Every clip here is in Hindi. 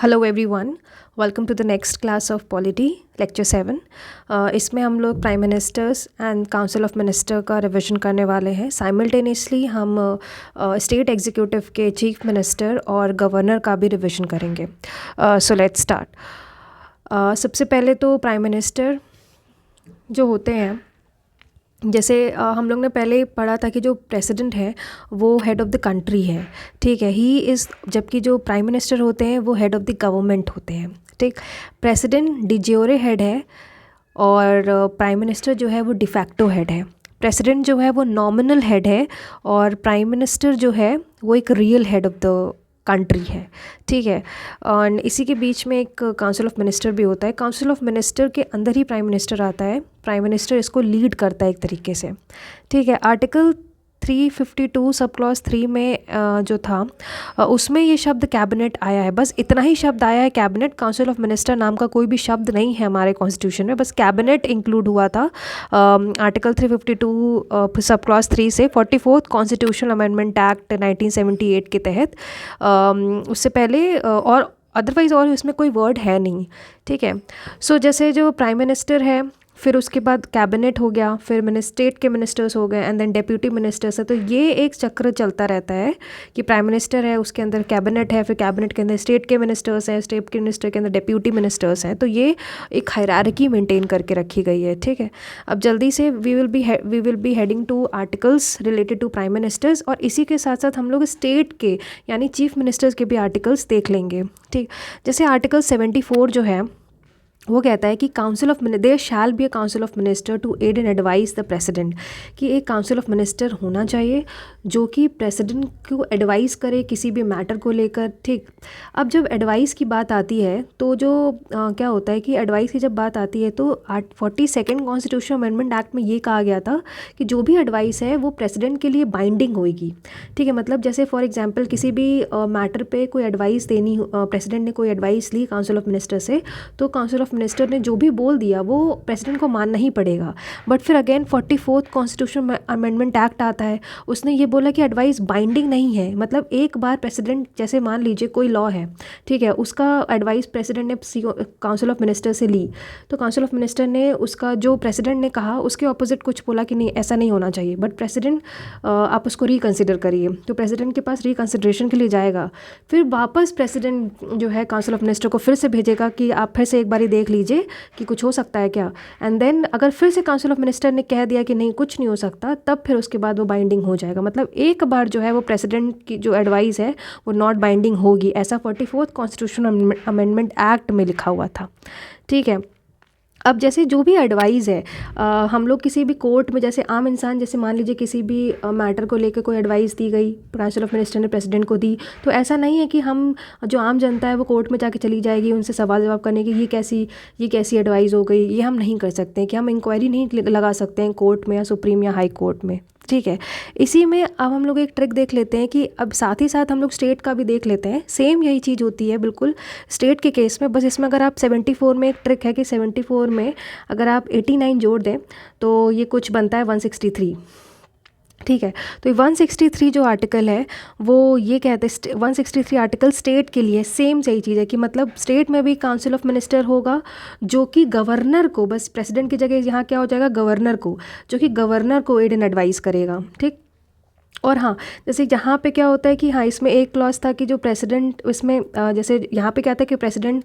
Hello everyone, welcome to the next class of polity lecture 7। इसमें हम लोग prime ministers and council of minister का रिवीजन करने वाले हैं। साइमल्टेनियसली हम स्टेट एग्जीक्यूटिव के चीफ मिनिस्टर और गवर्नर का भी रिवीजन करेंगे। So let's start. सबसे पहले तो प्राइम मिनिस्टर जो होते हैं, जैसे हम लोग ने पहले पढ़ा था कि जो प्रेसिडेंट है वो हेड ऑफ़ द कंट्री है, ठीक है। ही इज़, जबकि जो प्राइम मिनिस्टर होते हैं वो हेड ऑफ़ द गवर्नमेंट होते हैं, ठीक। प्रेसिडेंट डिज्योरे हेड है और प्राइम मिनिस्टर जो है वो डिफैक्टो हेड है। प्रेसिडेंट जो है वो नॉमिनल हेड है और प्राइम मिनिस्टर जो है वो एक real head of the country है, ठीक है। और इसी के बीच में एक काउंसिल ऑफ मिनिस्टर भी होता है। काउंसिल ऑफ मिनिस्टर के अंदर ही प्राइम मिनिस्टर आता है। प्राइम मिनिस्टर इसको लीड करता है एक तरीके से, ठीक है। आर्टिकल 352 सब क्लॉज 3 में जो था उसमें ये शब्द कैबिनेट आया है, बस इतना ही शब्द आया है कैबिनेट। काउंसिल ऑफ मिनिस्टर नाम का कोई भी शब्द नहीं है हमारे कॉन्स्टिट्यूशन में, बस कैबिनेट इंक्लूड हुआ था आर्टिकल 352 सब क्लॉज 3 से 44th कॉन्स्टिट्यूशनल अमेंडमेंट एक्ट 1978 के तहत। उससे पहले और अदरवाइज़ और इसमें कोई वर्ड है नहीं, ठीक है। सो जैसे जो प्राइम मिनिस्टर है, फिर उसके बाद कैबिनेट हो गया, फिर स्टेट के मिनिस्टर्स हो गए एंड देन डेप्यूटी मिनिस्टर्स है। तो ये एक चक्र चलता रहता है कि प्राइम मिनिस्टर है, उसके अंदर कैबिनेट है, फिर कैबिनेट के अंदर स्टेट के मिनिस्टर्स हैं, स्टेट के मिनिस्टर के अंदर डेप्यूटी मिनिस्टर्स हैं। तो ये एक हायरार्की मेंटेन करके रखी गई है, ठीक है। अब जल्दी से we will be heading to articles related to prime ministers, और इसी के साथ साथ हम लोग स्टेट के यानी चीफ मिनिस्टर्स के भी आर्टिकल्स देख लेंगे, ठीक। जैसे आर्टिकल 74 जो है वो कहता है कि council of there shall be a council of minister to aid and advise the president, कि एक काउंसिल ऑफ मिनिस्टर होना चाहिए जो कि प्रेसिडेंट को एडवाइस करे किसी भी मैटर को लेकर, ठीक। अब जब एडवाइस की बात आती है तो जो क्या होता है कि एडवाइस की जब बात आती है तो 42nd कॉन्स्टिट्यूशन अमेंडमेंट एक्ट में ये कहा गया था कि जो भी एडवाइस है वो प्रेसिडेंट के लिए बाइंडिंग होएगी, ठीक है। मतलब जैसे फॉर एग्जाम्पल किसी भी मैटर पे कोई एडवाइस देनी, प्रेसिडेंट ने कोई एडवाइस ली काउंसिल ऑफ मिनिस्टर से, तो काउंसिल ऑफ मिनिस्टर ने जो भी बोल दिया वो प्रेसिडेंट को मानना ही पड़ेगा। बट फिर again 44th constitution amendment act आता है, उसने ये बोला कि एडवाइस बाइंडिंग नहीं है। मतलब एक बार प्रेसिडेंट, जैसे मान लीजिए कोई लॉ है, ठीक है, उसका एडवाइस प्रेसिडेंट ने काउंसिल ऑफ मिनिस्टर से ली, तो काउंसिल ऑफ मिनिस्टर ने उसका जो प्रेसिडेंट ने कहा उसके ऑपोजिट कुछ बोला कि नहीं ऐसा नहीं होना चाहिए, बट प्रेसिडेंट आप उसको रिकन्सिडर करिए, तो प्रेसिडेंट के पास रिकन्सिडरेशन के लिए जाएगा। फिर वापस प्रेसिडेंट जो है काउंसिल ऑफ मिनिस्टर को फिर से भेजेगा कि आप फिर से एक बारी देख लीजिए कि कुछ हो सकता है क्या। एंड देन अगर फिर से काउंसिल ऑफ मिनिस्टर ने कह दिया कि नहीं कुछ नहीं हो सकता, तब फिर उसके बाद वो बाइंडिंग हो जाएगा। मतलब एक बार जो है वो प्रेसिडेंट की जो एडवाइस है वो नॉट बाइंडिंग होगी, ऐसा 44th कॉन्स्टिट्यूशन अमेंडमेंट एक्ट में लिखा हुआ था, ठीक है। अब जैसे जो भी एडवाइस है, हम लोग किसी भी कोर्ट में, जैसे आम इंसान, जैसे मान लीजिए किसी भी मैटर को लेकर कोई एडवाइस दी गई, काउंसिल ऑफ मिनिस्टर ने प्रेसिडेंट को दी, तो ऐसा नहीं है कि हम जो आम जनता है वो कोर्ट में जाके चली जाएगी उनसे सवाल जवाब करने की ये कैसी एडवाइस हो गई। ये हम नहीं कर सकते हैं कि हम इंक्वायरी नहीं लगा सकते हैं कोर्ट में या सुप्रीम या हाई कोर्ट में, ठीक है। इसी में अब हम लोग एक ट्रिक देख लेते हैं कि अब साथ ही साथ हम लोग स्टेट का भी देख लेते हैं। सेम यही चीज़ होती है बिल्कुल स्टेट के केस में, बस इसमें अगर आप 74 में एक ट्रिक है कि 74 में अगर आप 89 जोड़ दें तो ये कुछ बनता है 163, ठीक है। तो 163 जो आर्टिकल है वो ये कहते हैं, 163 आर्टिकल स्टेट के लिए सेम सही चीज़ है कि मतलब स्टेट में भी काउंसिल ऑफ मिनिस्टर होगा जो कि गवर्नर को, बस प्रेसिडेंट की जगह यहाँ क्या हो जाएगा गवर्नर को, जो कि गवर्नर को एड एंड एडवाइस करेगा, ठीक। और हाँ, जैसे यहाँ पे क्या होता है कि हाँ इसमें एक क्लॉज था कि जो प्रेसिडेंट, इसमें जैसे यहाँ पे क्या था कि प्रेसिडेंट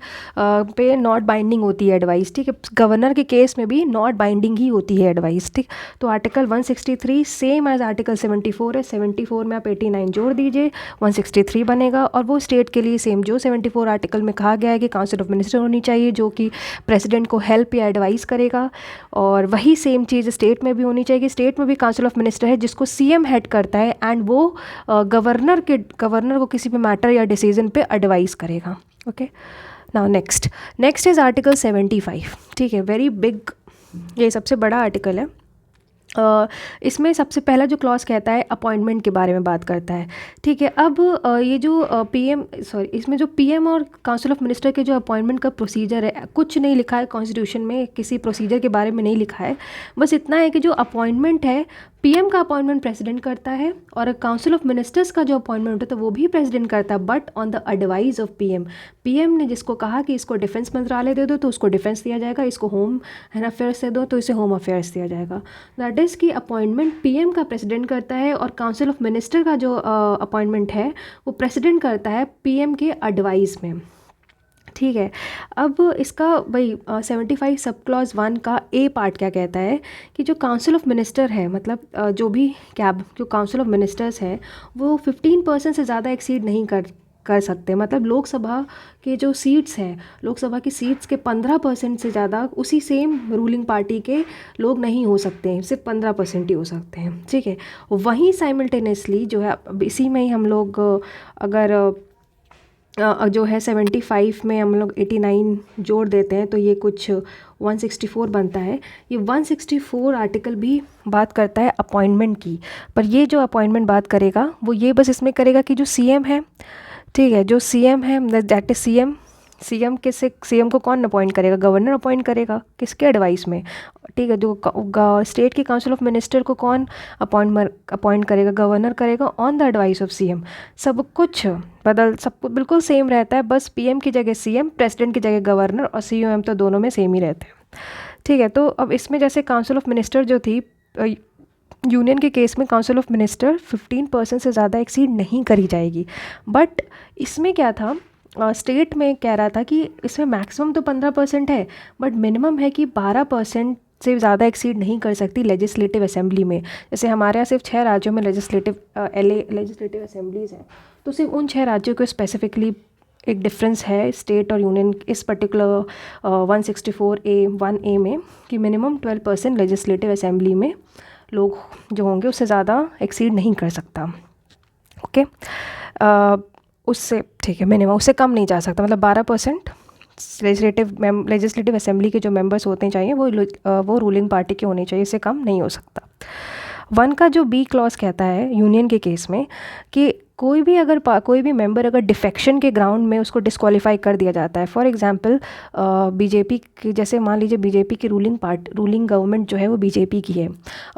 पे नॉट बाइंडिंग होती है एडवाइस, ठीक है। गवर्नर के केस में भी नॉट बाइंडिंग ही होती है एडवाइस, ठीक। तो आर्टिकल 163 सेम एज आर्टिकल 74 है। 74 में आप 89 जोड़ दीजिए, 163 बनेगा। और वो स्टेट के लिए सेम, जो 74 आर्टिकल में कहा गया है कि काउंसिल ऑफ मिनिस्टर होनी चाहिए जो कि प्रेसिडेंट को हेल्प या एडवाइस करेगा, और वही सेम चीज़ स्टेट में भी होनी चाहिए। स्टेट में भी काउंसिल ऑफ मिनिस्टर है जिसको सीएम हेड करता है एंड वो गवर्नर को किसी भी मैटर या डिसीजन पे एडवाइस करेगा, okay. Now next is article 75, ठीक है। वेरी बिग, ये सबसे बड़ा आर्टिकल है। इसमें सबसे पहला जो क्लॉज कहता है अपॉइंटमेंट के बारे में बात करता है। ठीक है, अब ये जो पीएम सॉरी इसमें जो पीएम और काउंसिल ऑफ मिनिस्टर के जो अपॉइंटमेंट का प्रोसीजर है, कुछ नहीं लिखा है कॉन्स्टिट्यूशन में, किसी प्रोसीजर के बारे में नहीं लिखा है। बस इतना है कि जो अपॉइंटमेंट है, पीएम का अपॉइंटमेंट प्रेसिडेंट करता है और काउंसिल ऑफ मिनिस्टर्स का जो अपॉइंटमेंट होता है वो भी प्रेसिडेंट करता है, but on the advice of PM. PM ने जिसको कहा कि इसको डिफेंस मंत्रालय दे दो तो उसको डिफेंस दिया जाएगा, इसको होम अफेयर्स दे दो तो इसे होम अफेयर्स दिया जाएगा। दैट इज़ कि अपॉइंटमेंट पीएम का प्रेसिडेंट करता है और काउंसिल ऑफ मिनिस्टर का जो अपॉइंटमेंट है वो प्रेसिडेंट करता है पीएम के एडवाइस में। ठीक है, अब इसका भाई 75 सब क्लॉज 1 का ए पार्ट क्या कहता है कि जो काउंसिल ऑफ मिनिस्टर है, मतलब जो काउंसिल ऑफ मिनिस्टर्स है वो 15% से ज़्यादा एक्सीड नहीं कर सकते। मतलब लोकसभा के जो सीट्स हैं, लोकसभा की सीट्स के 15% से ज़्यादा उसी सेम रूलिंग पार्टी के लोग नहीं हो सकते हैं, सिर्फ 15% ही हो सकते हैं। ठीक है, वहीं साइमल्टेनियसली जो है, अब इसी में ही हम लोग अगर जो है 75 में हम लोग 89 जोड़ देते हैं तो ये कुछ 164 बनता है। ये 164 आर्टिकल भी बात करता है अपॉइंटमेंट की, पर ये जो अपॉइंटमेंट बात करेगा वो ये बस इसमें करेगा कि जो सीएम है, ठीक है, जो सीएम है दैट इज सीएम सीएम को कौन अपॉइंट करेगा? गवर्नर अपॉइंट करेगा, किसके एडवाइस में? ठीक है, जो स्टेट की काउंसिल ऑफ मिनिस्टर को कौन अपॉइंट करेगा? गवर्नर करेगा on the advice of CM. सब कुछ बिल्कुल सेम रहता है, बस पीएम की जगह सीएम, प्रेसिडेंट की जगह गवर्नर और सीएम तो दोनों में सेम ही रहते हैं। ठीक है, तो अब इसमें जैसे काउंसिल ऑफ मिनिस्टर जो थी, यूनियन के केस में काउंसिल ऑफ मिनिस्टर 15% से ज़्यादा एक्सीड नहीं करी जाएगी। बट इसमें क्या था, स्टेट में कह रहा था कि इसमें मैक्सिमम तो 15% है, बट मिनिमम है कि 12% से ज़्यादा एक्सीड नहीं कर सकती लेजिस्लेटिव असेंबली में। जैसे हमारे यहाँ सिर्फ 6 राज्यों में लेजिस्लेटिव असेंबलीज़ हैं, तो सिर्फ उन 6 राज्यों को स्पेसिफिकली एक डिफरेंस है स्टेट और यूनियन इस पर्टिकुलर 164A(1)(a) में कि मिनिमम 12% लेजिस्लेटिव असेंबली में लोग जो होंगे उससे ज़्यादा एक्सीड नहीं कर सकता। ओके, उससे ठीक है, मिनिमम उससे कम नहीं जा सकता, मतलब 12% लेजिस्लेटिव असेंबली के जो मेंबर्स होते चाहिए वो रूलिंग पार्टी के होने चाहिए, इससे कम नहीं हो सकता। 1 का जो बी क्लॉज कहता है यूनियन के केस में कि कोई भी मेंबर अगर डिफेक्शन के ग्राउंड में उसको डिस्क्वालीफाई कर दिया जाता है, फॉर एग्जांपल बीजेपी की, जैसे मान लीजिए बीजेपी की रूलिंग गवर्नमेंट जो है वो बीजेपी की है,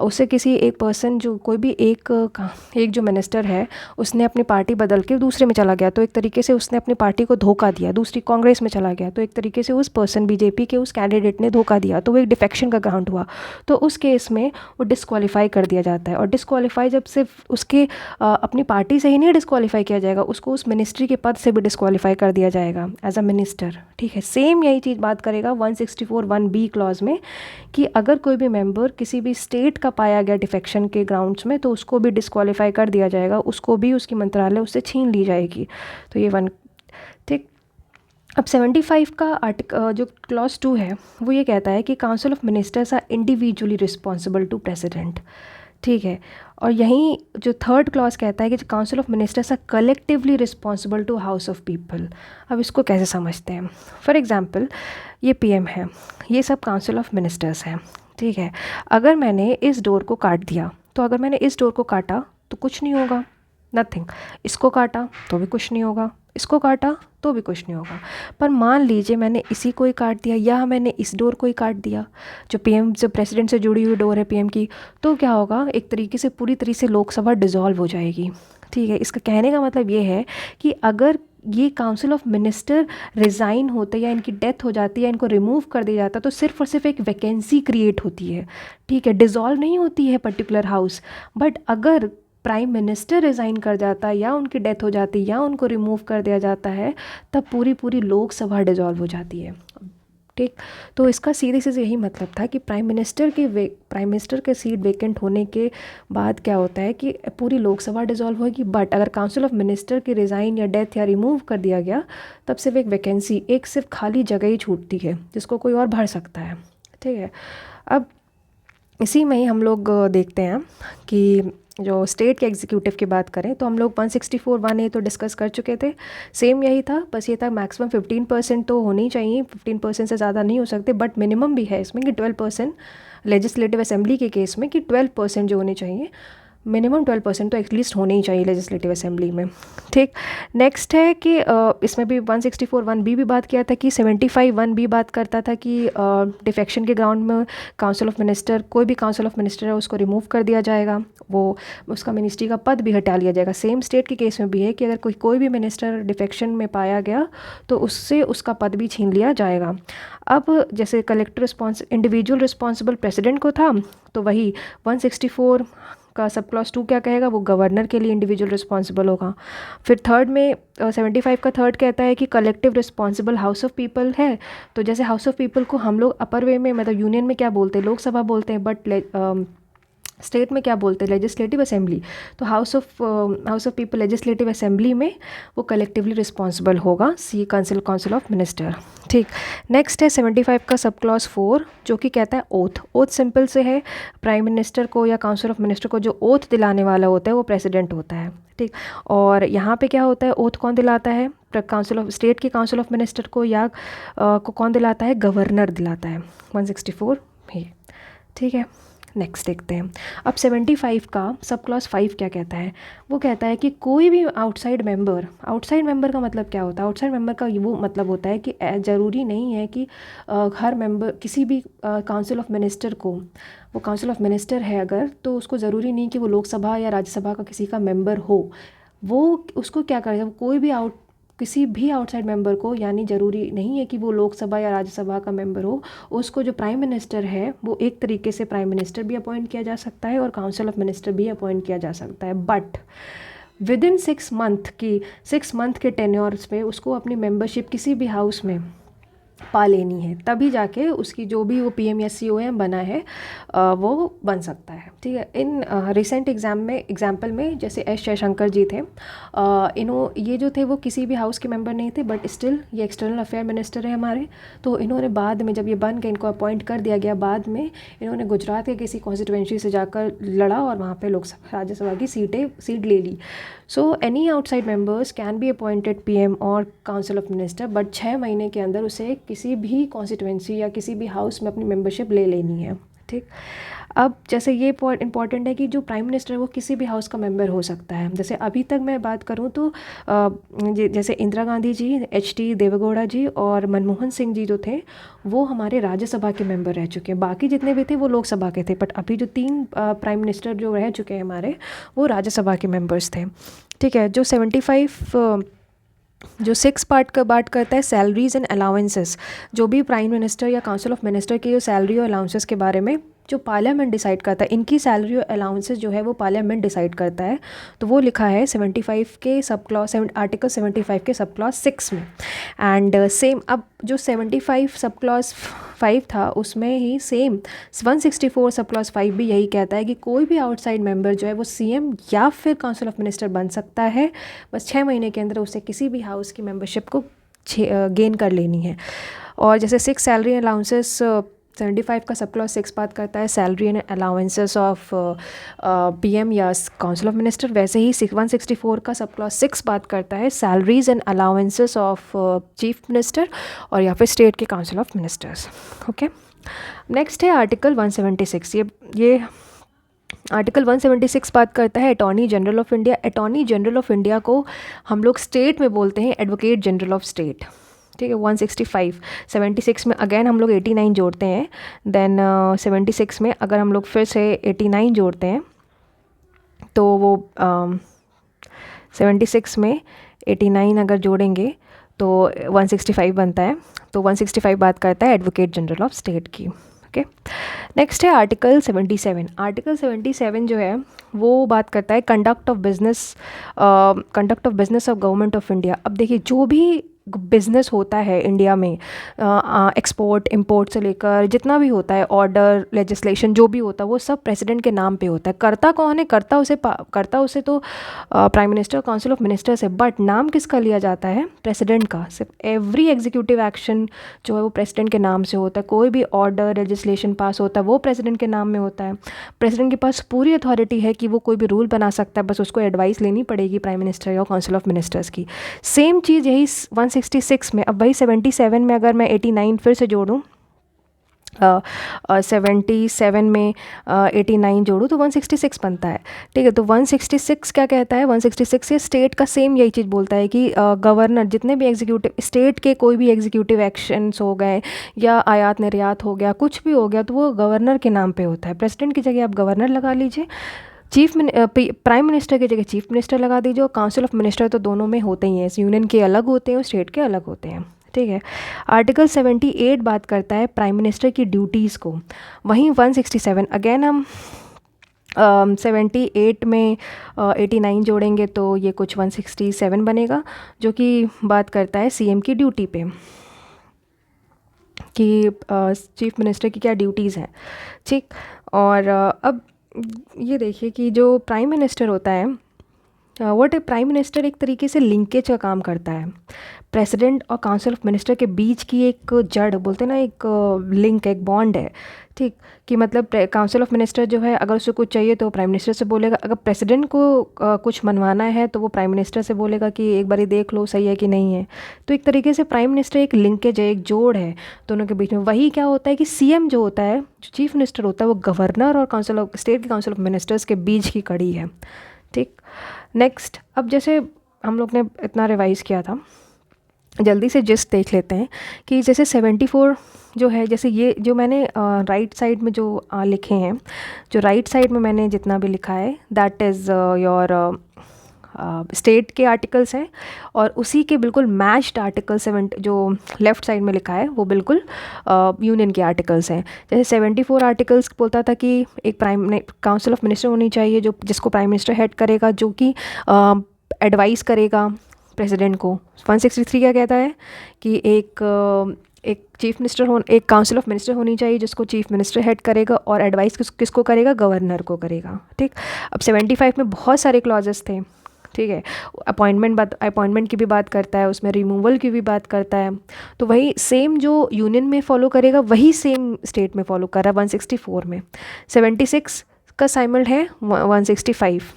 उससे किसी एक पर्सन जो कोई भी एक जो मिनिस्टर है उसने अपनी पार्टी बदल के दूसरे में चला गया, तो एक तरीके से उसने अपनी पार्टी को धोखा दिया, दूसरी कांग्रेस में चला गया, तो एक तरीके से उस पर्सन बीजेपी के उस कैंडिडेट ने धोखा दिया, तो वो एक डिफेक्शन का ग्राउंड हुआ। तो उस केस में वो डिस्क्वालीफाई कर दिया जाता है, और डिस्क्वालीफाई जब सिर्फ उसके अपनी पार्टी से ही नहीं डिस्क्वालीफाई किया जाएगा, उसको उस मिनिस्ट्री के पद से भी डिस्क्वालीफाई कर दिया जाएगा एज अ मिनिस्टर। ठीक है, सेम यही चीज़ बात करेगा 164(1)(b) क्लॉज में कि अगर कोई भी मेंबर किसी भी स्टेट का पाया गया डिफेक्शन के ग्राउंड्स में तो उसको भी डिस्क्वालीफाई कर दिया जाएगा, उसको भी उसकी मंत्रालय उससे छीन ली जाएगी। तो ये 1। ठीक, अब 75 का जो क्लॉज 2 है वो ये कहता है कि council of ministers are individually responsible to president. ठीक है, और यहीं जो 3rd क्लॉज कहता है कि council of ministers are collectively responsible to house of people. अब इसको कैसे समझते हैं? फॉर एग्जांपल, ये पीएम है, ये सब काउंसिल ऑफ मिनिस्टर्स हैं। ठीक है, अगर मैंने इस डोर को काट दिया, तो अगर मैंने इस डोर को काटा तो कुछ नहीं होगा, नथिंग। इसको काटा तो भी कुछ नहीं होगा, इसको काटा तो भी कुछ नहीं होगा। पर मान लीजिए मैंने इसी को ही काट दिया या मैंने इस डोर को ही काट दिया, जो प्रेसिडेंट से जुड़ी हुई डोर है पीएम की, तो क्या होगा, एक तरीके से पूरी तरह से लोकसभा डिसॉल्व हो जाएगी। ठीक है, इसका कहने का मतलब ये है कि अगर ये काउंसिल ऑफ मिनिस्टर रिज़ाइन होते या इनकी डेथ हो जाती है, इनको रिमूव कर दिया जाता, तो सिर्फ और सिर्फ एक वैकेंसी क्रिएट होती है। ठीक है, डिसॉल्व नहीं होती है पर्टिकुलर हाउस। बट अगर प्राइम मिनिस्टर रिज़ाइन कर जाता है या उनकी डेथ हो जाती या उनको रिमूव कर दिया जाता है, तब पूरी लोकसभा डिसॉल्व हो जाती है। ठीक, तो इसका सीधे से यही मतलब था कि प्राइम मिनिस्टर के सीट वेकेंट होने के बाद क्या होता है कि पूरी लोकसभा डिसॉल्व होगी। बट अगर काउंसिल ऑफ मिनिस्टर की रिज़ाइन या डेथ या रिमूव कर दिया गया, तब सिर्फ एक वैकेंसी, एक सिर्फ खाली जगह ही छूटती है जिसको कोई और भर सकता है। ठीक है, अब इसी में ही हम लोग देखते हैं कि जो स्टेट के एग्जीक्यूटिव की बात करें तो हम लोग 164(1)(a) तो डिस्कस कर चुके थे। सेम यही था, बस ये था मैक्सिमम 15% तो होनी चाहिए, 15% से ज़्यादा नहीं हो सकते, बट मिनिमम भी है इसमें कि 12% लेजिस्लेटिव असेंबली के केस में कि 12% जो होने चाहिए, मिनिमम 12% तो एटलीस्ट होने ही चाहिए लेजिस्लेटिव असेंबली में। ठीक, नेक्स्ट है कि इसमें भी 164(1)(b) भी बात किया था कि 75(1)(b) बात करता था कि डिफेक्शन के ग्राउंड में काउंसिल ऑफ मिनिस्टर, कोई भी काउंसिल ऑफ मिनिस्टर है उसको रिमूव कर दिया जाएगा, वो उसका मिनिस्ट्री का पद भी हटा लिया जाएगा। सेम स्टेट के केस में भी है कि अगर कोई भी मिनिस्टर डिफेक्शन में पाया गया तो उससे उसका पद भी छीन लिया जाएगा। अब जैसे कलेक्टर इंडिविजुअल रिस्पॉन्सिबल प्रेसिडेंट को था, तो वही 164 का सब क्लॉज 2 क्या कहेगा, वो गवर्नर के लिए इंडिविजुअल रिस्पॉन्सिबल होगा। फिर थर्ड में 75 का थर्ड कहता है कि collective responsible house of people है, तो जैसे हाउस ऑफ पीपल को हम लोग अपर वे में मतलब यूनियन में क्या बोलते हैं, लोकसभा बोलते हैं, बट स्टेट में क्या बोलते हैं, लेजिस्लेटिव असेंबली। तो house of people legislative assembly में वो कलेक्टिवली रिस्पॉन्सिबल होगा, सी काउंसिल ऑफ मिनिस्टर। ठीक, नेक्स्ट है 75 का सब क्लॉज 4 जो कि कहता है ओथ। ओथ सिंपल से है, प्राइम मिनिस्टर को या काउंसिल ऑफ मिनिस्टर को जो ओथ दिलाने वाला होता है वो प्रेसिडेंट होता है। ठीक, और यहाँ पे क्या होता है, ओथ कौन दिलाता है, काउंसिल ऑफ स्टेट की काउंसिल ऑफ मिनिस्टर को या को कौन दिलाता है, गवर्नर दिलाता है 164 ही। ठीक है, नेक्स्ट देखते हैं। अब 75 का सब क्लॉज 5 क्या कहता है, वो कहता है कि कोई भी आउटसाइड मेंबर का मतलब क्या होता है, आउटसाइड मेंबर का वो मतलब होता है कि ज़रूरी नहीं है कि हर मेंबर किसी भी काउंसिल ऑफ मिनिस्टर को, वो काउंसिल ऑफ मिनिस्टर है अगर, तो उसको ज़रूरी नहीं कि वो लोकसभा या राज्यसभा का किसी का मेंबर हो। वो उसको क्या करेगा, कोई भी किसी भी आउटसाइड मेंबर को, यानी ज़रूरी नहीं है कि वो लोकसभा या राज्यसभा का मेंबर हो, उसको जो प्राइम मिनिस्टर है वो एक तरीके से प्राइम मिनिस्टर भी अपॉइंट किया जा सकता है और काउंसिल ऑफ मिनिस्टर भी अपॉइंट किया जा सकता है, बट विद इन 6 मंथ के टेन्योर्स पे उसको अपनी मेंबरशिप किसी भी हाउस में पा लेनी है, तभी जाके उसकी जो भी वो PM या COM बना है वो बन सकता है। ठीक है, इन रिसेंट एग्जाम्पल में जैसे एस जयशंकर जी थे, ये जो थे वो किसी भी हाउस के मेंबर नहीं थे, बट स्टिल ये एक्सटर्नल अफेयर मिनिस्टर है हमारे। तो इन्होंने बाद में जब ये बन गए, इनको अपॉइंट कर दिया गया, बाद में इन्होंने गुजरात के किसी कॉन्स्टिट्यूएंसी से जाकर लड़ा और वहाँ पे लोकसभा राज्यसभा की सीट ले ली। So any outside members can be appointed PM और काउंसिल ऑफ मिनिस्टर, बट 6 महीने के अंदर उसे किसी भी कॉन्स्टिट्यूएंसी या किसी भी हाउस में अपनी मेंबरशिप ले लेनी है। ठीक, अब जैसे ये इम्पॉर्टेंट है कि जो प्राइम मिनिस्टर है वो किसी भी हाउस का मेंबर हो सकता है। जैसे अभी तक मैं बात करूँ तो जैसे इंदिरा गांधी जी, HT देवेगौड़ा जी और मनमोहन सिंह जी जो थे वो हमारे राज्यसभा के मेंबर रह चुके हैं, बाकी जितने भी थे वो लोकसभा के थे, बट अभी जो 3 प्राइम मिनिस्टर जो रह चुके हैं हमारे वो राज्यसभा के मेंबर्स थे। ठीक है, जो 75 जो 6 पार्ट का बात करता है सैलरीज एंड अलाउंसेस, जो भी प्राइम मिनिस्टर या काउंसिल ऑफ मिनिस्टर की जो सैलरी और अलाउंसेस के बारे में जो पार्लियामेंट डिसाइड करता है, इनकी सैलरी और अलाउंसेस जो है वो पार्लियामेंट डिसाइड करता है। तो वो लिखा है 75 के सब क्लॉज आर्टिकल 75 के सब क्लॉज 6 में। एंड सेम अब जो 75 सब क्लॉज 5 था उसमें ही सेम 164 सब क्लॉज 5 भी यही कहता है कि कोई भी आउटसाइड मेंबर जो है वो CM या फिर काउंसिल ऑफ मिनिस्टर बन सकता है, बस 6 महीने के अंदर उसे किसी भी हाउस की मेंबरशिप को गेन कर लेनी है। और जैसे 6 सैलरी अलाउंसेस 75 का सब क्लॉज 6 बात करता है salary and allowances of PM या काउंसिल ऑफ मिनिस्टर, वैसे ही 164 का सब क्लॉज 6 बात करता है salaries and allowances of chief minister और या फिर स्टेट के council of ministers. Okay, next है आर्टिकल 176। ये आर्टिकल 176 बात करता है attorney general of India. Attorney general of India को हम लोग स्टेट में बोलते हैं एडवोकेट जनरल ऑफ स्टेट। ठीक है, 165 76 में अगेन हम लोग 89 जोड़ते हैं, देन 76 में अगर हम लोग फिर से 89 जोड़ते हैं तो वो 76 में 89 अगर जोड़ेंगे तो 165 बनता है। तो 165 बात करता है एडवोकेट जनरल ऑफ स्टेट की। ओके, नेक्स्ट है आर्टिकल 77। आर्टिकल 77 जो है वो बात करता है conduct of business of government of India. अब देखिए जो भी बिज़नेस होता है इंडिया में, एक्सपोर्ट इंपोर्ट से लेकर जितना भी होता है, ऑर्डर लेजिस्लेशन जो भी होता है, वो सब प्रेसिडेंट के नाम पे होता है। करता कौन है, करता उसे तो prime minister council of ministers है, बट नाम किसका लिया जाता है, प्रेसिडेंट का। सिर्फ एवरी एग्जीक्यूटिव एक्शन जो है वो प्रेसिडेंट के नाम से होता है। कोई भी ऑर्डर लेजिस्लेशन पास होता है वो प्रेसिडेंट के नाम में होता है। प्रेसिडेंट के पास पूरी अथॉरिटी है कि वो कोई भी रूल बना सकता है, बस उसको एडवाइस लेनी पड़ेगी प्राइम मिनिस्टर या काउंसिल ऑफ मिनिस्टर्स की। सेम चीज़ यही 166 में। अब वही 77 में अगर मैं 89 फिर से जोड़ूँ 77 में 89 जोड़ूँ तो 166 बनता है। ठीक है, तो 166 क्या कहता है, 166 से स्टेट का सेम यही चीज़ बोलता है कि गवर्नर जितने भी एग्जीक्यूटिव स्टेट के कोई भी एग्जीक्यूटिव एक्शंस हो गए या आयात निर्यात हो गया, कुछ भी हो गया, तो वो गवर्नर के नाम पे होता है। प्रेसिडेंट की जगह आप गवर्नर लगा लीजिए, प्राइम मिनिस्टर की जगह चीफ मिनिस्टर लगा दीजिए, और काउंसिल ऑफ मिनिस्टर तो दोनों में होते ही हैं, यूनियन के अलग होते हैं और स्टेट के अलग होते हैं। ठीक है, आर्टिकल 78 बात करता है प्राइम मिनिस्टर की ड्यूटीज़ को। वहीं 167 अगेन हम 78 में 89 जोड़ेंगे तो ये कुछ 167 बनेगा, जो कि बात करता है सीएम की ड्यूटी पे कि चीफ मिनिस्टर की क्या ड्यूटीज़ हैं। ठीक, और अब ये देखिए कि जो प्राइम मिनिस्टर होता है, व्हाट ए प्राइम मिनिस्टर एक तरीके से लिंकेज का काम करता है प्रेसिडेंट और काउंसिल ऑफ मिनिस्टर के बीच की। एक जड़ बोलते हैं ना, एक लिंक, एक बॉन्ड है। ठीक, कि मतलब काउंसिल ऑफ मिनिस्टर जो है, अगर उसे कुछ चाहिए तो प्राइम मिनिस्टर से बोलेगा, अगर प्रेसिडेंट को कुछ मनवाना है तो वो प्राइम मिनिस्टर से बोलेगा कि एक बारी देख लो सही है कि नहीं है। तो एक तरीके से प्राइम मिनिस्टर एक लिंकेज है, एक जोड़ है दोनों के बीच में। वही क्या होता है कि सीएम जो होता है, जो चीफ मिनिस्टर होता है, वो गवर्नर और काउंसिल ऑफ स्टेट के काउंसिल ऑफ मिनिस्टर्स के बीच की कड़ी है। ठीक, नेक्स्ट, अब जैसे हम लोग ने इतना रिवाइज़ किया था, जल्दी से जिस्ट देख लेते हैं कि जैसे 74 जो है, जैसे ये जो मैंने राइट साइड में जो लिखे हैं, जो राइट साइड में मैंने जितना भी लिखा है दैट इज़ योर स्टेट के आर्टिकल्स हैं, और उसी के बिल्कुल मैच्ड आर्टिकल 7 जो लेफ़्ट साइड में लिखा है वो बिल्कुल यूनियन के आर्टिकल्स हैं। जैसे 74 आर्टिकल्स बोलता था कि एक काउंसिल ऑफ मिनिस्टर होनी चाहिए जो जिसको प्राइम मिनिस्टर हेड करेगा, जो कि एडवाइस करेगा प्रेसिडेंट को। 163 क्या कहता है कि एक चीफ मिनिस्टर एक काउंसिल ऑफ मिनिस्टर होनी चाहिए जिसको चीफ मिनिस्टर हेड करेगा, और एडवाइस किसको करेगा, गवर्नर को करेगा। ठीक, अब 75 में बहुत सारे क्लॉजेस थे। ठीक है, अपॉइंटमेंट की भी बात करता है, उसमें रिमूवल की भी बात करता है। तो वही सेम जो यूनियन में फॉलो करेगा वही सेम स्टेट में फॉलो कर रहा है 164 में। 76 का साइमल्ड है 165।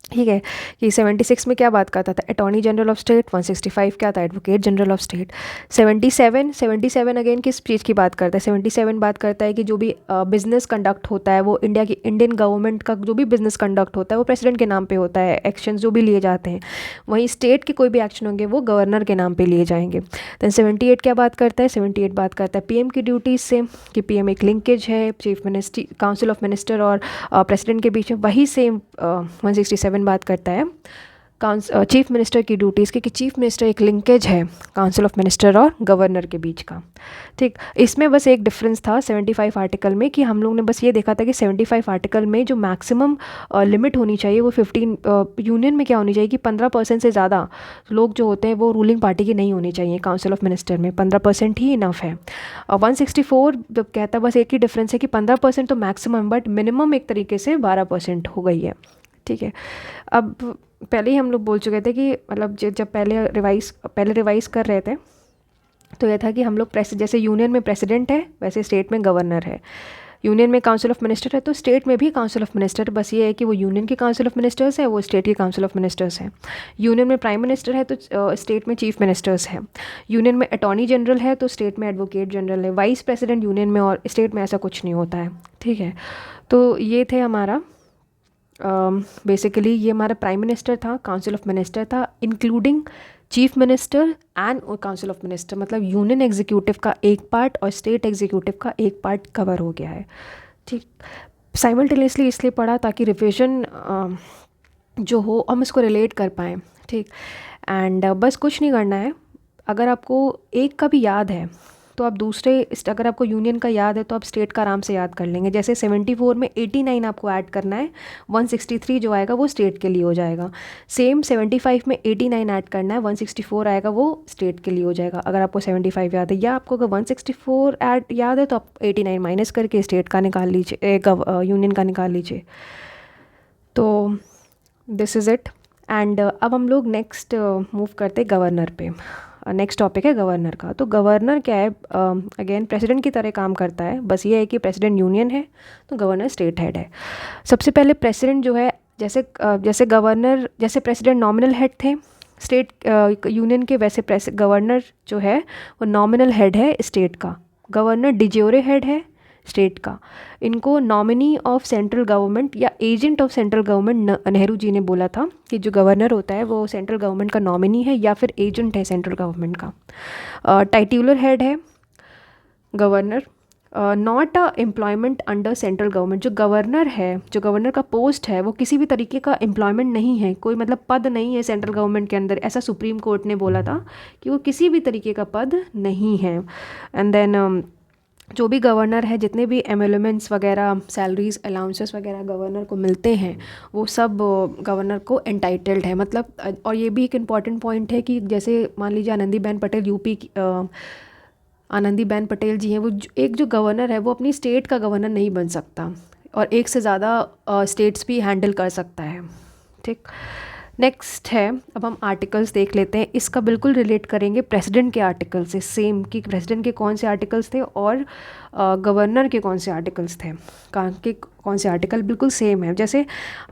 ठीक है, कि 76 में क्या बात करता था, अटॉर्नी जनरल ऑफ स्टेट। 165 क्या था, advocate general of state. 77 again किस चीज़ की बात करता है, 77 बात करता है कि जो भी बिज़नेस कंडक्ट होता है वो इंडियन गवर्नमेंट का जो भी बिज़नेस कंडक्ट होता है वो प्रेसिडेंट के नाम पे होता है, एक्शन जो भी लिए जाते हैं। वहीं स्टेट के कोई भी एक्शन होंगे वो गवर्नर के नाम पे लिए जाएंगे। दैन 78 क्या बात करता है, 78 बात करता है पीएम की ड्यूटीज़ से, कि पीएम एक लिंकेज है chief minister, council of minister और प्रेसिडेंट के बीच में। वही सेम 167 बात करता है चीफ मिनिस्टर की ड्यूटीज़ की, कि चीफ मिनिस्टर एक लिंकेज है काउंसिल ऑफ मिनिस्टर और गवर्नर के बीच का। ठीक, इसमें बस एक डिफरेंस था 75 आर्टिकल में, कि हम लोग ने बस ये देखा था कि 75 आर्टिकल में जो मैक्सिमम लिमिट होनी चाहिए वो 15, यूनियन में क्या होनी चाहिए कि 15% से ज़्यादा लोग जो होते हैं वो रूलिंग पार्टी के नहीं होने चाहिए काउंसिल ऑफ मिनिस्टर में, 15% ही इनफ है। 164 कहता है बस एक ही डिफरेंस है कि 15% तो मैक्सिमम, बट मिनिमम एक तरीके से 12% हो गई है। ठीक है, अब पहले ही हम लोग बोल चुके थे कि मतलब जब पहले रिवाइज़ कर रहे थे तो यह था कि हम लोग जैसे यूनियन में प्रेसिडेंट है वैसे स्टेट में गवर्नर है, यूनियन में काउंसिल ऑफ मिनिस्टर है तो स्टेट में भी काउंसिल ऑफ मिनिस्टर। बस ये है कि वो यूनियन के काउंसिल ऑफ मिनिस्टर्स है, वो स्टेट के काउंसिल ऑफ मिनिस्टर्स हैं। यूनियन में प्राइम मिनिस्टर है तो स्टेट में चीफ मिनिस्टर्स है। यूनियन में अटॉर्नी जनरल है तो स्टेट में एडवोकेट जनरल है। वाइस प्रेसिडेंट यूनियन में और स्टेट में ऐसा कुछ नहीं होता है। ठीक है, तो ये थे हमारा बेसिकली ये हमारा प्राइम मिनिस्टर था, काउंसिल ऑफ मिनिस्टर था, including chief minister and council of minister, मतलब यूनियन एग्जीक्यूटिव का एक पार्ट और स्टेट एग्जीक्यूटिव का एक पार्ट कवर हो गया है। ठीक, साइमल्टेनियसली इसलिए पढ़ा ताकि रिविजन जो हो हम इसको रिलेट कर पाएँ। ठीक, एंड बस कुछ नहीं करना है, अगर आपको एक का भी याद है तो आप अगर आपको यूनियन का याद है तो आप स्टेट का आराम से याद कर लेंगे। जैसे 74 में 89 आपको ऐड करना है, 163 जो आएगा वो स्टेट के लिए हो जाएगा। सेम 75 में 89 ऐड करना है, 164 आएगा वो स्टेट के लिए हो जाएगा अगर आपको 75 याद है। या आपको अगर 164 ऐड याद है तो आप 89 माइनस करके स्टेट का निकाल लीजिए, यूनियन का निकाल लीजिए। तो दिस इज़ इट। एंड अब हम लोग नेक्स्ट मूव करते गवर्नर पे। नेक्स्ट टॉपिक है गवर्नर का। तो गवर्नर क्या है, अगेन प्रेसिडेंट की तरह काम करता है, बस ये है कि प्रेसिडेंट यूनियन है तो गवर्नर स्टेट हेड है। सबसे पहले प्रेसिडेंट जो है, जैसे गवर्नर, जैसे प्रेसिडेंट नॉमिनल हेड थे स्टेट यूनियन के, वैसे गवर्नर जो है वो नॉमिनल हेड है स्टेट का, गवर्नर डिज्योरे हेड है स्टेट का, इनको नॉमिनी ऑफ सेंट्रल गवर्नमेंट या agent of central government Nehru ji ने बोला था कि जो गवर्नर होता है वो सेंट्रल गवर्नमेंट का नॉमिनी है या फिर एजेंट है सेंट्रल गवर्नमेंट का। टाइट्यूलर हेड है governor, not a employment under central government. जो गवर्नर है, जो गवर्नर का पोस्ट है वो किसी भी तरीके का एम्प्लॉयमेंट नहीं है, कोई मतलब पद नहीं है सेंट्रल गवर्नमेंट के अंदर, ऐसा सुप्रीम कोर्ट ने बोला था कि वो किसी भी तरीके का पद नहीं है। एंड देन जो भी गवर्नर है, जितने भी एमेलमेंट्स वगैरह, सैलरीज, अलाउंसेस वगैरह गवर्नर को मिलते हैं वो सब गवर्नर को एंटाइटल्ड है। मतलब और ये भी एक इम्पॉर्टेंट पॉइंट है कि जैसे मान लीजिए आनंदीबेन पटेल यूपी की आनंदीबेन पटेल जी हैं, वो एक जो गवर्नर है वो अपनी स्टेट का गवर्नर नहीं बन सकता और एक से ज़्यादा स्टेट्स भी हैंडल कर सकता है। ठीक, नेक्स्ट है, अब हम आर्टिकल्स देख लेते हैं। इसका बिल्कुल रिलेट करेंगे प्रेसिडेंट के आर्टिकल से, सेम कि प्रेसिडेंट के कौन से आर्टिकल्स थे और गवर्नर के कौन से आर्टिकल्स थे, कौन से आर्टिकल बिल्कुल सेम है। जैसे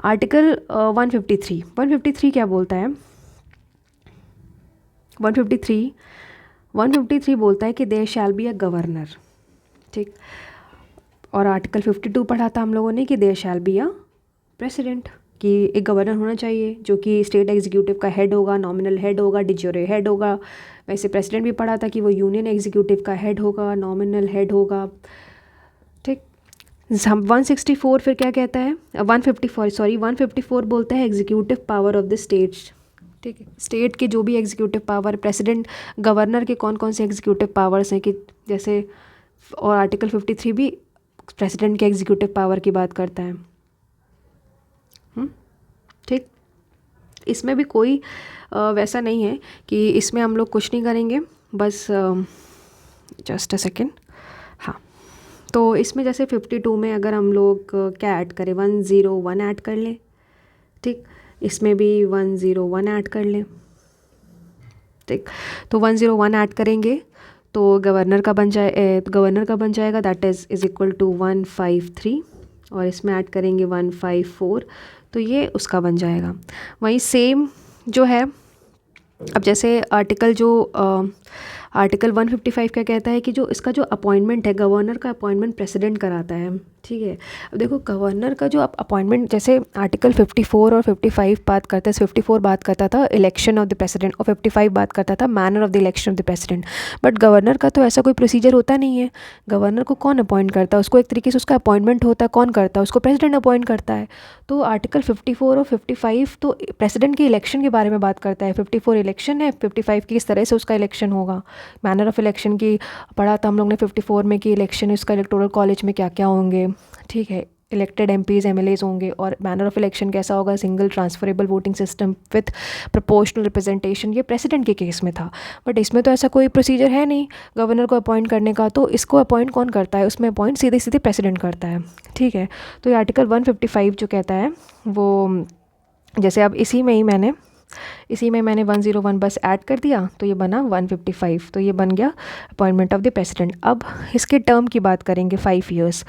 आर्टिकल 153 क्या बोलता है, 153 बोलता है कि there shall be a governor. ठीक, और आर्टिकल 52 पढ़ा था हम लोगों ने कि there shall be a president, कि एक गवर्नर होना चाहिए जो कि स्टेट एग्जीक्यूटिव का हेड होगा, नॉमिनल हेड होगा, डिज्योरे हेड होगा। वैसे प्रेसिडेंट भी पढ़ा था कि वो यूनियन एग्जीक्यूटिव का हेड होगा, नॉमिनल हेड होगा। ठीक, 164 फिर क्या कहता है, 154 बोलता है executive power of the states. ठीक है, स्टेट के जो भी एग्जीक्यूटिव पावर, प्रेसिडेंट, गवर्नर के कौन कौन से एग्जीक्यूटिव पावर्स हैं कि जैसे, और आर्टिकल 53 भी प्रेसिडेंट के एग्जीक्यूटिव पावर की बात करता है। ठीक, इसमें भी कोई वैसा नहीं है कि इसमें हम लोग कुछ नहीं करेंगे, बस जस्ट अ सेकेंड। हाँ, तो इसमें जैसे 52 में अगर हम लोग क्या ऐड करें, 101 ऐड कर लें। ठीक, इसमें भी 101 ऐड कर लें। ठीक, तो 101 ऐड करेंगे तो गवर्नर का बन जाएगा, दैट इज़ इक्वल टू 153, और इसमें ऐड करेंगे 154 तो ये उसका बन जाएगा। वहीं सेम जो है, अब जैसे आर्टिकल 155 क्या कहता है कि जो इसका जो अपॉइंटमेंट है, गवर्नर का अपॉइंटमेंट प्रेसिडेंट कराता है। ठीक है, अब देखो गवर्नर का जो अपॉइंटमेंट, जैसे आर्टिकल 54 और 55 बात करता है, 54 बात करता था इलेक्शन ऑफ द प्रेसिडेंट और 55 बात करता था manner of the election of the president. But governor का तो ऐसा कोई प्रोसीजर होता नहीं है। गवर्नर को कौन अपॉइंट करता है, उसको एक तरीके से उसका अपॉइंटमेंट होता है, कौन करता है, उसको प्रेसिडेंट अपॉइंट करता है। तो आर्टिकल 54 और 55 तो प्रेसिडेंट के इलेक्शन के बारे में बात करता है। 54 इलेक्शन है, 55 किस तरह से उसका इलेक्शन होगा, मैनर ऑफ इलेक्शन की पढ़ा था हम लोग ने 54 में कि इलेक्शन इसका इलेक्टोरल कॉलेज में क्या क्या होंगे। ठीक है, इलेक्टेड एमपीज़ एमएलएज होंगे, और मैनर ऑफ इलेक्शन कैसा होगा, single transferable voting system with proportional representation. ये प्रेसिडेंट के केस में था, बट इसमें तो ऐसा कोई प्रोसीजर है नहीं गवर्नर को अपॉइंट करने का। तो इसको अपॉइंट कौन करता है, उसमें अपॉइंट सीधे सीधे प्रेसिडेंट करता है। ठीक है, तो ये आर्टिकल 155 जो कहता है वो, जैसे अब इसी में मैंने 101 बस ऐड कर दिया तो ये बना 155, तो ये बन गया अपॉइंटमेंट ऑफ द प्रेसिडेंट। अब इसके टर्म की बात करेंगे, 5 ईयर्स।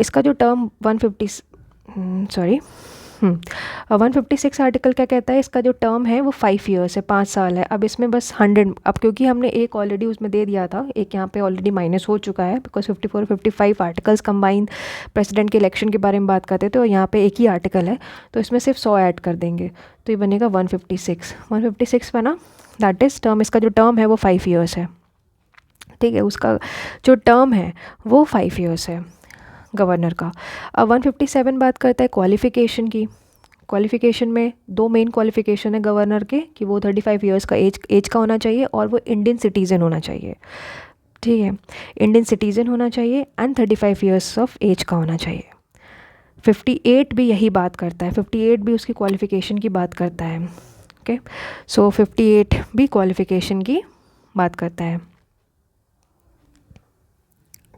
इसका जो टर्म 156 आर्टिकल क्या कहता है, इसका जो टर्म है वो 5 ईयर्स है, 5 साल है। अब इसमें बस 100, अब क्योंकि हमने एक ऑलरेडी उसमें दे दिया था, एक यहाँ पे ऑलरेडी माइनस हो चुका है, बिकॉज 54 55 आर्टिकल्स कंबाइन प्रेसिडेंट के इलेक्शन के बारे में बात करते थे और यहाँ पे एक ही आर्टिकल है, तो इसमें सिर्फ 100 ऐड कर देंगे तो ये बनेगा 156 बना। दैट इज़ टर्म, इसका जो टर्म है वो 5 ईयर्स है। ठीक है, उसका जो टर्म है वो 5 ईयर्स है गवर्नर का। अब 157 बात करता है क्वालिफ़िकेशन की। क्वालिफ़िकेशन में 2 मेन क्वालिफ़िकेशन है गवर्नर के, कि वो 35 ईयर्स का एज का होना चाहिए और वो इंडियन सिटीज़न होना चाहिए। ठीक है, इंडियन सिटीज़न होना चाहिए एंड 35 ईयर्स ऑफ एज का होना चाहिए। 58 भी यही बात करता है, 58 भी उसकी क्वालिफ़िकेशन की बात करता है। ओके, सो 58 भी क्वालिफ़िकेशन की बात करता है।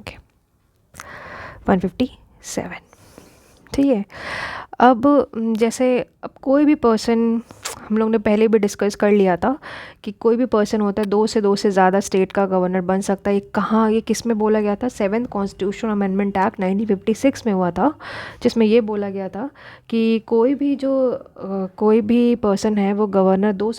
ओके, 157। ठीक है, अब जैसे अब कोई भी पर्सन, हम लोग ने पहले भी डिस्कस कर लिया था कि कोई भी पर्सन होता है दो से ज़्यादा स्टेट का गवर्नर बन सकता है। ये कहाँ, ये किस में बोला गया था? 7th कॉन्स्टिट्यूशनल अमेंडमेंट एक्ट 1956 में हुआ था, जिसमें ये बोला गया था कि कोई भी पर्सन है वो गवर्नर दो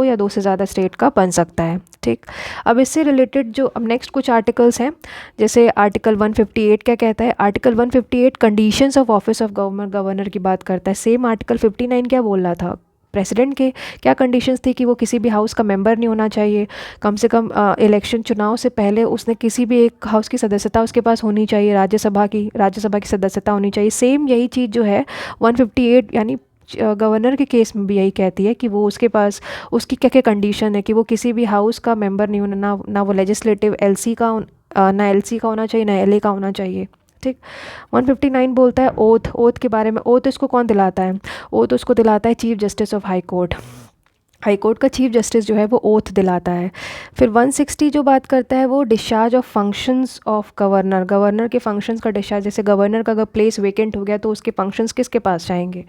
या दो से ज़्यादा स्टेट का बन सकता है। ठीक, अब इससे रिलेटेड जो अब नेक्स्ट कुछ आर्टिकल्स हैं, जैसे आर्टिकल 158 क्या कहता है? Article 158 conditions of office of governor की बात करता है। सेम आर्टिकल 59 क्या बोल रहा था? प्रेसिडेंट के क्या कंडीशंस थी कि वो किसी भी हाउस का मेंबर नहीं होना चाहिए, कम से कम इलेक्शन चुनाव से पहले उसने किसी भी एक हाउस की सदस्यता उसके पास होनी चाहिए, राज्यसभा की सदस्यता होनी चाहिए। सेम यही चीज़ जो है 158 यानी गवर्नर के केस में भी यही कहती है कि वो उसके पास उसकी क्या क्या कंडीशन है कि वो किसी भी हाउस का मेंबर नहीं होना, ना वो लेजिस्लेटिव ना एलसी का होना चाहिए, ना एलए का होना चाहिए। ठीक, 159 बोलता है ओथ के बारे में। ओथ इसको कौन दिलाता है? ओथ उसको दिलाता है chief justice of high court. High court का चीफ जस्टिस जो है वो ओथ दिलाता है। फिर 160 जो बात करता है वो discharge of functions of governor के फंक्शंस का डिस्चार्ज। जैसे गवर्नर का अगर प्लेस वेकेंट हो गया तो उसके फंक्शंस किसके पास जाएंगे?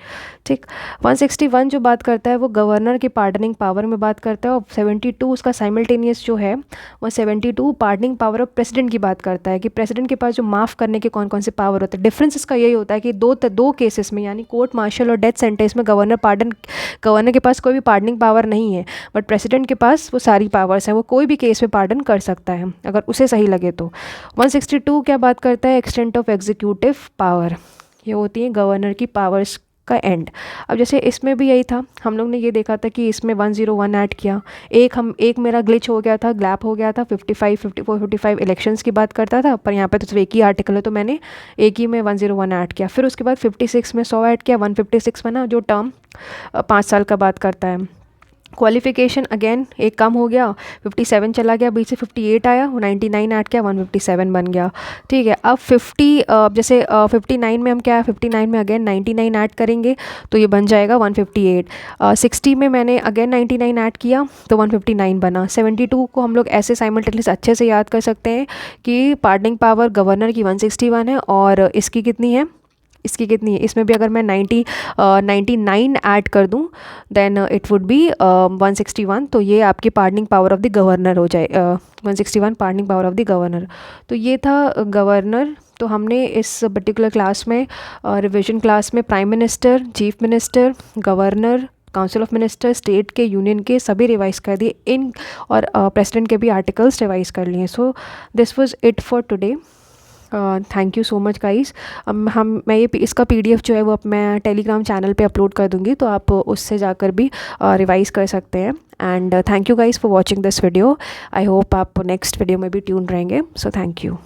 ठीक, 161 जो बात करता है वो गवर्नर के पार्डनिंग पावर में बात करता है। और 72 उसका साइमल्टेनियस जो है वो 72 पार्डनिंग पावर ऑफ प्रेसिडेंट की बात करता है कि प्रेसिडेंट के पास जो माफ़ करने के कौन कौन से पावर होते हैं। डिफरेंस इसका यही होता है कि दो केसेस में यानी कोर्ट मार्शल और डेथ सेंटेंस में गवर्नर के पास कोई भी पार्डनिंग पावर नहीं है, बट प्रेसिडेंट के पास वो सारी पावर्स हैं, वो कोई भी केस में पार्डन कर सकता है अगर उसे सही लगे तो। 162 क्या बात करता है? Extent of executive power. ये होती है गवर्नर की पावर्स का एंड। अब जैसे इसमें भी यही था, हम लोग ने ये देखा था कि इसमें 101 ऐड किया। एक मेरा ग्लिच हो गया था, गैप हो गया था। 55 इलेक्शंस की बात करता था, पर यहाँ पे तो सिर्फ एक ही आर्टिकल है तो मैंने एक ही में 101 ऐड किया। फिर उसके बाद 56 में 100 ऐड किया। 156 में ना जो टर्म 5 साल का बात करता है। क्वालिफिकेशन अगेन एक कम हो गया, 57 चला गया, बीच से 58 आया, 99 ऐड किया, 157 बन गया। ठीक है, अब 59 में हम क्या है, 59 में अगेन 99 ऐड करेंगे तो ये बन जाएगा 158। 60 में मैंने अगेन 99 ऐड किया तो 159 बना। 72 को हम लोग ऐसे साइमल्टेनियस अच्छे से याद कर सकते हैं कि पार्डनिंग पावर गवर्नर की 161 है और इसकी कितनी है, इसमें भी अगर मैं 99 ऐड कर दूं देन इट वुड बी 161। तो ये आपकी pardoning power of the governor हो जाए, 161 pardoning power of the governor. तो ये था गवर्नर। तो हमने इस पर्टिकुलर क्लास में रिविजन क्लास में prime minister, chief minister, governor, council of minister, state के, यूनियन के सभी रिवाइज कर दिए इन, और प्रेसिडेंट के भी आर्टिकल्स रिवाइज कर लिए। So this was it for today. Thank you so much guys. मैं इसका PDF जो है वो अब मैं टेलीग्राम चैनल पे अपलोड कर दूँगी, तो आप उससे जाकर भी रिवाइज कर सकते हैं। And thank you guys for watching this video. I hope आप नेक्स्ट वीडियो में भी ट्यून रहेंगे। So thank you.